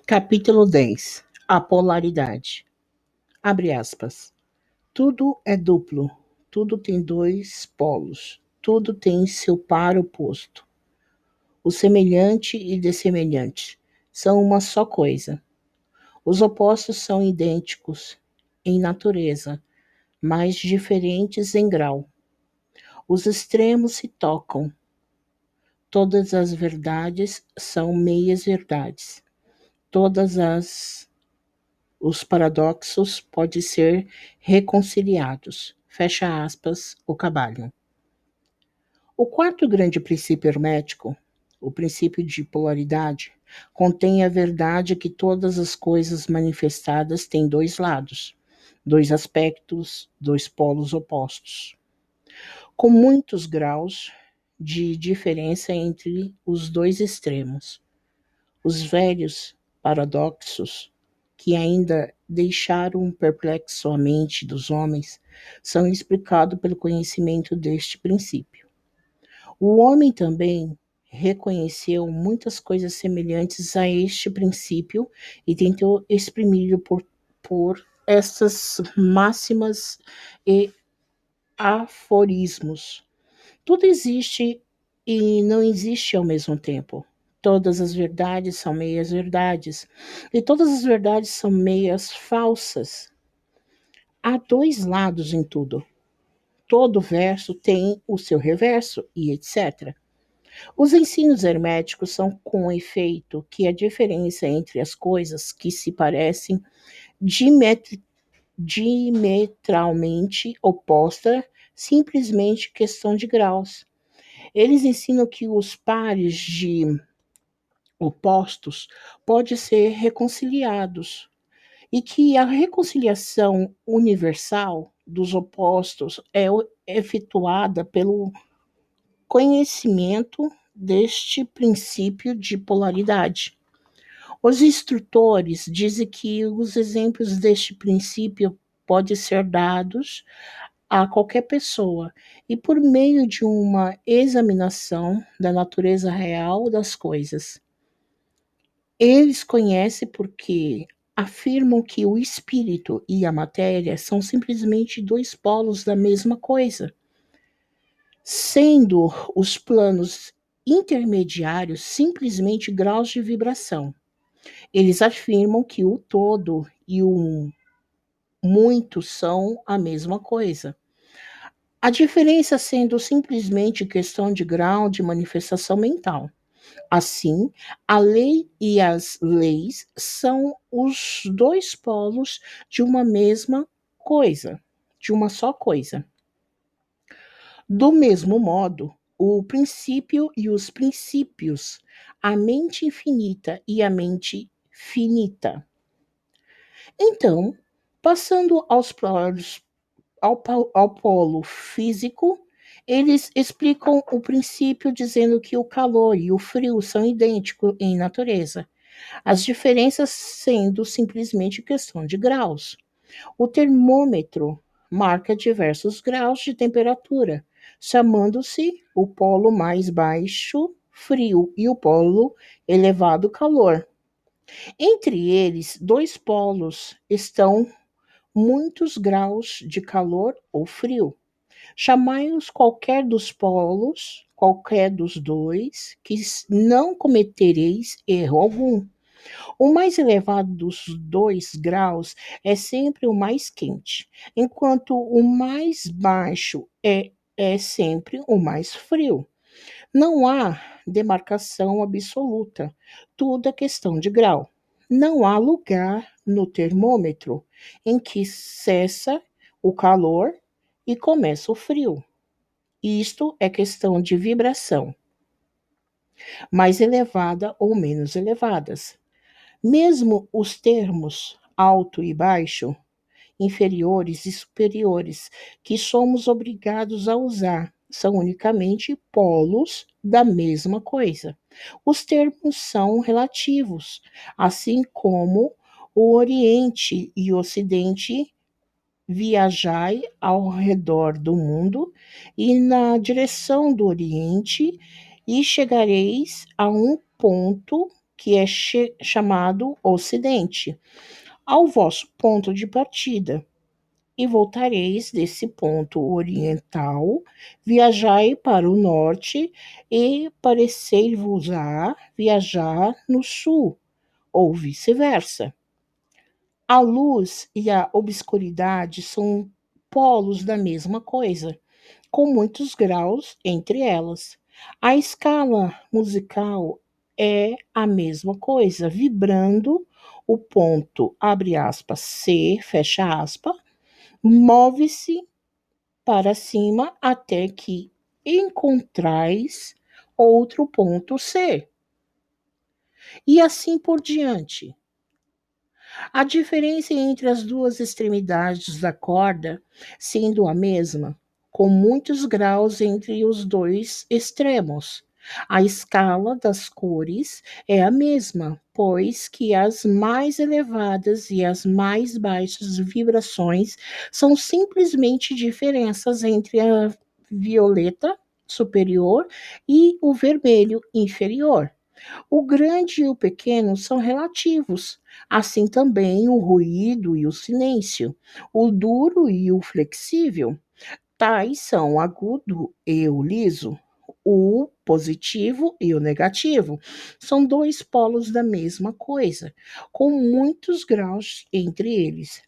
Capítulo 10. A polaridade. Abre aspas. Tudo é duplo, tudo tem dois polos, tudo tem seu par oposto. O semelhante e dessemelhante são uma só coisa. Os opostos são idênticos em natureza, mas diferentes em grau. Os extremos se tocam. Todas as verdades são meias-verdades. Todas as Os paradoxos podem ser reconciliados. Fecha aspas, o Cabalho. O quarto grande princípio hermético, o princípio de polaridade, contém a verdade que todas as coisas manifestadas têm dois lados, dois aspectos, dois polos opostos, com muitos graus de diferença entre os dois extremos. Os velhos paradoxos que ainda deixaram perplexo a mente dos homens são explicados pelo conhecimento deste princípio. O homem também reconheceu muitas coisas semelhantes a este princípio e tentou exprimi-lo por essas máximas e aforismos. Tudo existe e não existe ao mesmo tempo. Todas as verdades são meias verdades, e todas as verdades são meias falsas. Há dois lados em tudo. Todo verso tem o seu reverso, e etc. Os ensinos herméticos são com efeito que a diferença entre as coisas que se parecem diametralmente oposta, simplesmente questão de graus. Eles ensinam que os pares de opostos podem ser reconciliados e que a reconciliação universal dos opostos é efetuada pelo conhecimento deste princípio de polaridade. Os instrutores dizem que os exemplos deste princípio podem ser dados a qualquer pessoa e por meio de uma examinação da natureza real das coisas. Eles conhecem porque afirmam que o espírito e a matéria são simplesmente dois polos da mesma coisa, sendo os planos intermediários simplesmente graus de vibração. Eles afirmam que o todo e o muito são a mesma coisa. A diferença sendo simplesmente questão de grau de manifestação mental. Assim, a lei e as leis são os dois polos de uma mesma coisa, de uma só coisa. Do mesmo modo, o princípio e os princípios, a mente infinita e a mente finita. Então, passando ao polo físico, eles explicam o princípio dizendo que o calor e o frio são idênticos em natureza, as diferenças sendo simplesmente questão de graus. O termômetro marca diversos graus de temperatura, chamando-se o polo mais baixo frio e o polo elevado calor. Entre eles, dois polos estão muitos graus de calor ou frio. Chamai-os qualquer dos polos, qualquer dos dois, que não cometereis erro algum. O mais elevado dos dois graus é sempre o mais quente, enquanto o mais baixo é sempre o mais frio. Não há demarcação absoluta, tudo é questão de grau. Não há lugar no termômetro em que cessa o calor e começa o frio. Isto é questão de vibração, mais elevada ou menos elevadas. Mesmo os termos alto e baixo, inferiores e superiores, que somos obrigados a usar, são unicamente polos da mesma coisa. Os termos são relativos, assim como o Oriente e o Ocidente. Viajai ao redor do mundo e na direção do Oriente, e chegareis a um ponto que é chamado Ocidente, ao vosso ponto de partida. E voltareis desse ponto oriental, viajai para o norte, e parecer-vos-á viajar no sul, ou vice-versa. A luz e a obscuridade são polos da mesma coisa, com muitos graus entre elas. A escala musical é a mesma coisa, vibrando o ponto, abre aspas, C, fecha aspas, move-se para cima até que encontrais outro ponto C. E assim por diante. A diferença entre as duas extremidades da corda sendo a mesma, com muitos graus entre os dois extremos. A escala das cores é a mesma, pois que as mais elevadas e as mais baixas vibrações são simplesmente diferenças entre a violeta superior e o vermelho inferior. O grande e o pequeno são relativos, assim também o ruído e o silêncio, o duro e o flexível. Tais são o agudo e o liso, o positivo e o negativo. São dois polos da mesma coisa, com muitos graus entre eles.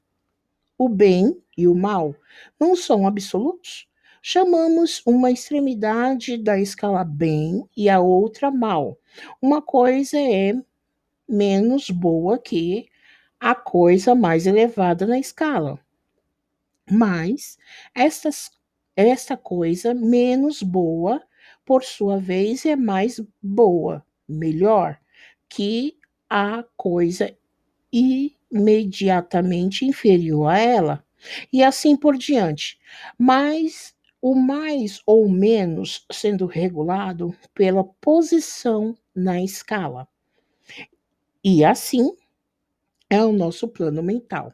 O bem e o mal não são absolutos. Chamamos uma extremidade da escala bem e a outra mal. Uma coisa é menos boa que a coisa mais elevada na escala, mas estas, esta coisa menos boa, por sua vez, é mais boa, melhor, que a coisa imediatamente inferior a ela, e assim por diante. Mas o mais ou menos sendo regulado pela posição na escala. E assim é o nosso plano mental.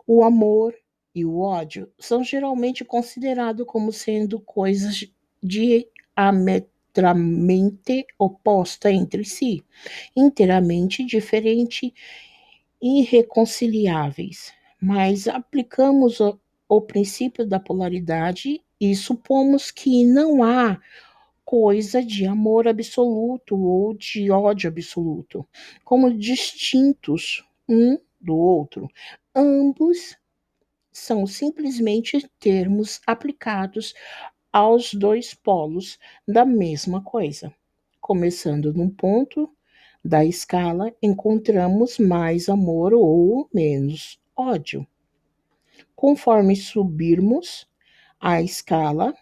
O amor e o ódio são geralmente considerados como sendo coisas diametralmente opostas entre si, inteiramente diferentes e irreconciliáveis. Mas aplicamos o princípio da polaridade e supomos que não há coisa de amor absoluto ou de ódio absoluto, como distintos um do outro. Ambos são simplesmente termos aplicados aos dois polos da mesma coisa. Começando num ponto da escala, encontramos mais amor ou menos ódio. Conforme subirmos a escala,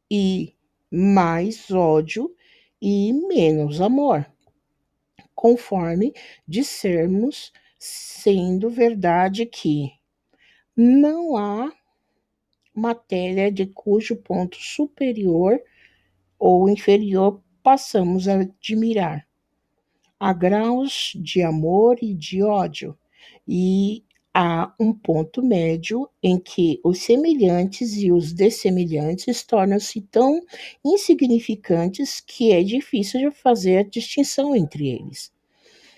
e mais ódio e menos amor, conforme dissermos, sendo verdade que não há matéria de cujo ponto superior ou inferior passamos a admirar. Há graus de amor e de ódio, e há um ponto médio em que os semelhantes e os dessemelhantes tornam-se tão insignificantes que é difícil de fazer a distinção entre eles.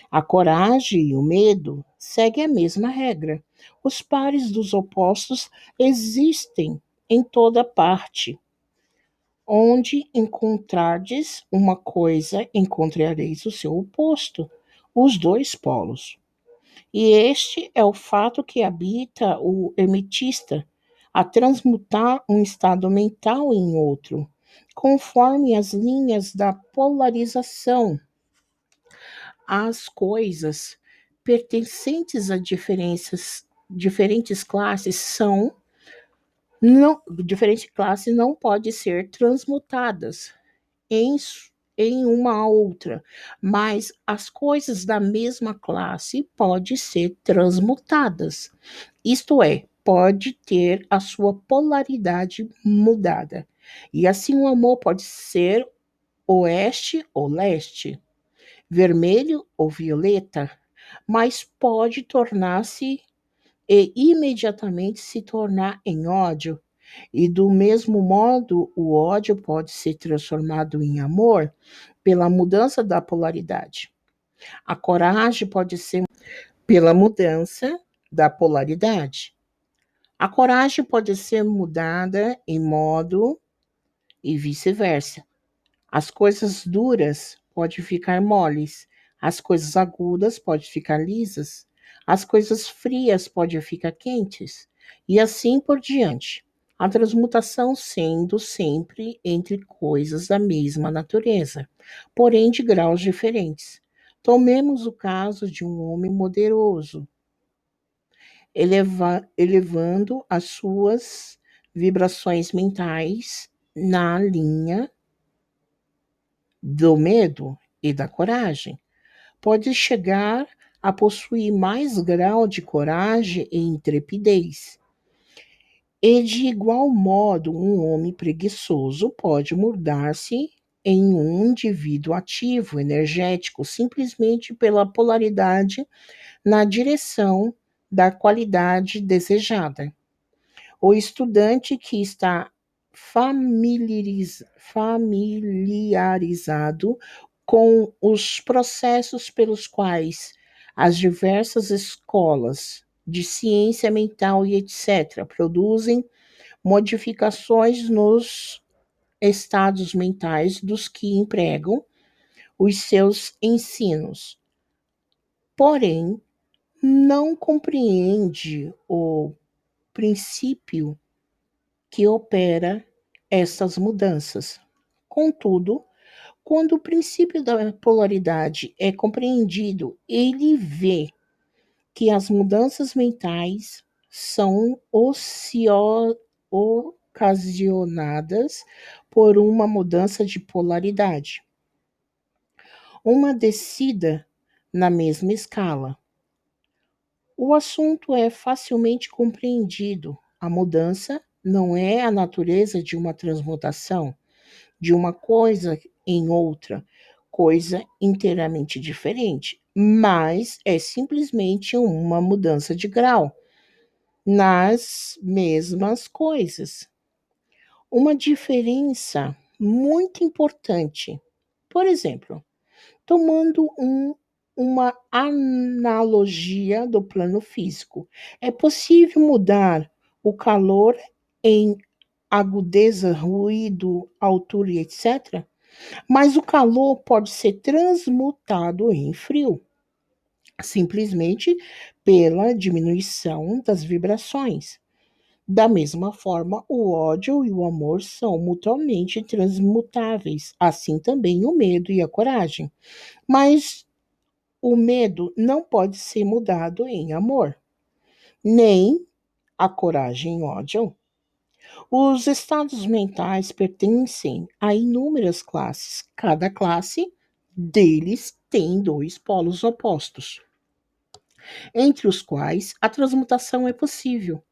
A coragem e o medo seguem a mesma regra. Os pares dos opostos existem em toda parte. Onde encontrardes uma coisa, encontrareis o seu oposto, os dois polos. E este é o fato que habita o hermetista, a transmutar um estado mental em outro, conforme as linhas da polarização. As coisas pertencentes a diferentes classes são não, diferentes classes não podem ser transmutadas em, em uma a outra, mas as coisas da mesma classe podem ser transmutadas. Isto é, pode ter a sua polaridade mudada. E assim o amor pode ser oeste ou leste, vermelho ou violeta, mas pode tornar-se e imediatamente se tornar em ódio. E do mesmo modo, o ódio pode ser transformado em amor pela mudança da polaridade. A coragem pode ser pela mudança da polaridade. A coragem pode ser mudada em modo e vice-versa. As coisas duras podem ficar moles, as coisas agudas podem ficar lisas, as coisas frias podem ficar quentes, e assim por diante. A transmutação sendo sempre entre coisas da mesma natureza, porém de graus diferentes. Tomemos o caso de um homem poderoso, elevando as suas vibrações mentais na linha do medo e da coragem. Pode chegar a possuir mais grau de coragem e intrepidez. E de igual modo, um homem preguiçoso pode mudar-se em um indivíduo ativo, energético, simplesmente pela polaridade na direção da qualidade desejada. O estudante que está familiarizado com os processos pelos quais as diversas escolas de ciência mental e etc. produzem modificações nos estados mentais dos que empregam os seus ensinos. Porém, não compreende o princípio que opera essas mudanças. Contudo, quando o princípio da polaridade é compreendido, ele vê que as mudanças mentais são ocasionadas por uma mudança de polaridade, uma descida na mesma escala. O assunto é facilmente compreendido. A mudança não é a natureza de uma transmutação de uma coisa em outra, coisa inteiramente diferente, mas é simplesmente uma mudança de grau nas mesmas coisas. Uma diferença muito importante. Por exemplo, tomando uma analogia do plano físico, é possível mudar o calor em agudeza, ruído, altura e etc. Mas o calor pode ser transmutado em frio, simplesmente pela diminuição das vibrações. Da mesma forma, o ódio e o amor são mutuamente transmutáveis, assim também o medo e a coragem. Mas o medo não pode ser mudado em amor, nem a coragem em ódio. Os estados mentais pertencem a inúmeras classes. Cada classe deles tem dois polos opostos, entre os quais a transmutação é possível.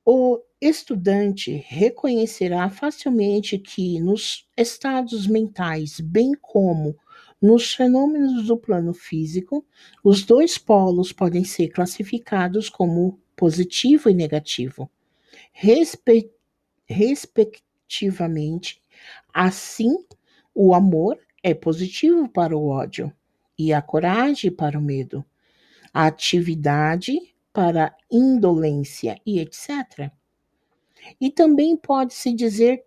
O estudante reconhecerá facilmente que nos estados mentais, bem como nos fenômenos do plano físico, os dois polos podem ser classificados como positivo e negativo, respectivamente. Assim, o amor é positivo para o ódio, e a coragem para o medo, a atividade para a indolência e etc. E também pode-se dizer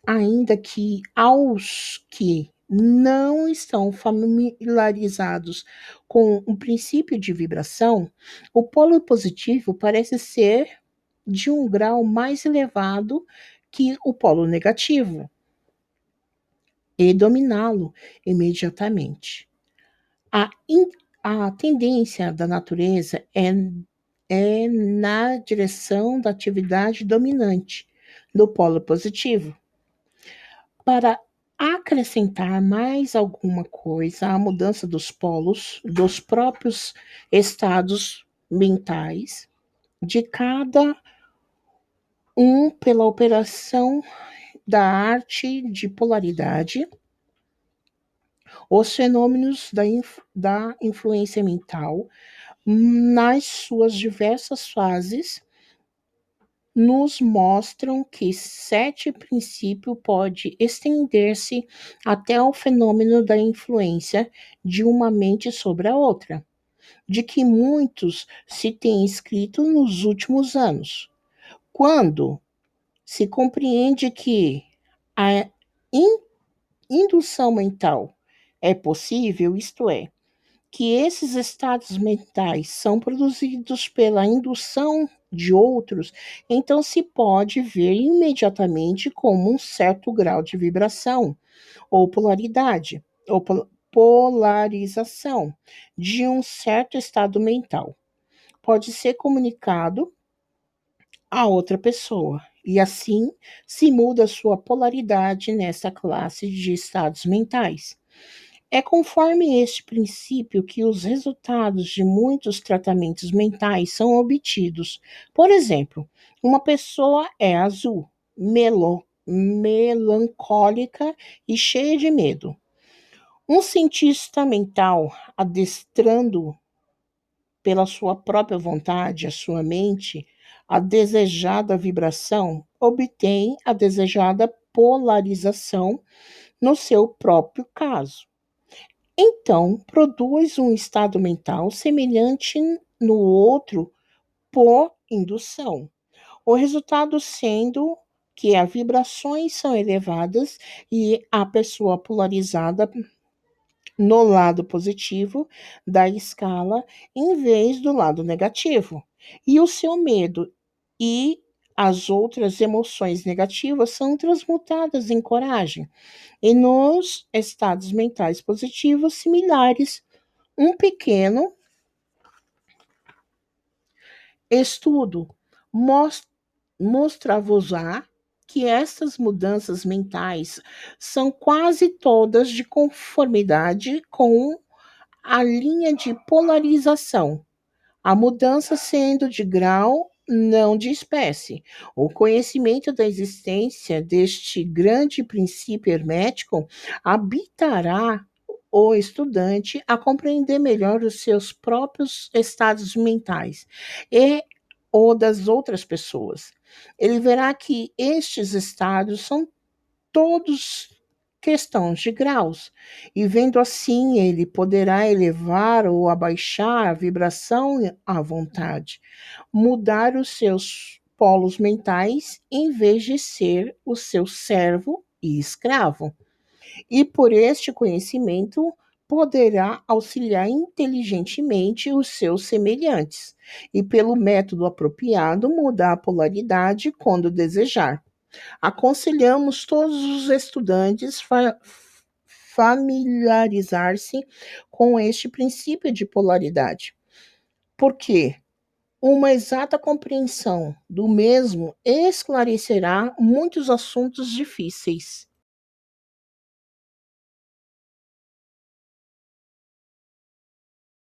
ainda que aos que não estão familiarizados com o princípio de vibração, o polo positivo parece ser de um grau mais elevado que o polo negativo e dominá-lo imediatamente. A, a tendência da natureza é na direção da atividade dominante do polo positivo. Para acrescentar mais alguma coisa à mudança dos polos, dos próprios estados mentais, de cada pela operação da arte de polaridade, os fenômenos da influência mental nas suas diversas fases nos mostram que sete princípio pode estender-se até o fenômeno da influência de uma mente sobre a outra, de que muitos se têm escrito nos últimos anos. Quando se compreende que a indução mental é possível, isto é, que esses estados mentais são produzidos pela indução de outros, então se pode ver imediatamente como um certo grau de vibração ou polaridade ou polarização de um certo estado mental pode ser comunicado a outra pessoa. E assim se muda a sua polaridade nessa classe de estados mentais. É conforme este princípio que os resultados de muitos tratamentos mentais são obtidos. Por exemplo, uma pessoa é azul, melancólica e cheia de medo. Um cientista mental, adestrando pela sua própria vontade a sua mente, a desejada vibração, obtém a desejada polarização no seu próprio caso. Então, produz um estado mental semelhante no outro por indução. O resultado sendo que as vibrações são elevadas e a pessoa polarizada no lado positivo da escala em vez do lado negativo. E o seu medo e as outras emoções negativas são transmutadas em coragem. E nos estados mentais positivos similares, um pequeno estudo mostra-vos-á que estas mudanças mentais são quase todas de conformidade com a linha de polarização, a mudança sendo de grau, não de espécie. O conhecimento da existência deste grande princípio hermético habitará o estudante a compreender melhor os seus próprios estados mentais e o das outras pessoas. Ele verá que estes estados são todos questões de graus, e vendo assim, ele poderá elevar ou abaixar a vibração à vontade, mudar os seus polos mentais em vez de ser o seu servo e escravo. E por este conhecimento poderá auxiliar inteligentemente os seus semelhantes, e pelo método apropriado mudar a polaridade quando desejar. Aconselhamos todos os estudantes familiarizar-se com este princípio de polaridade, porque uma exata compreensão do mesmo esclarecerá muitos assuntos difíceis.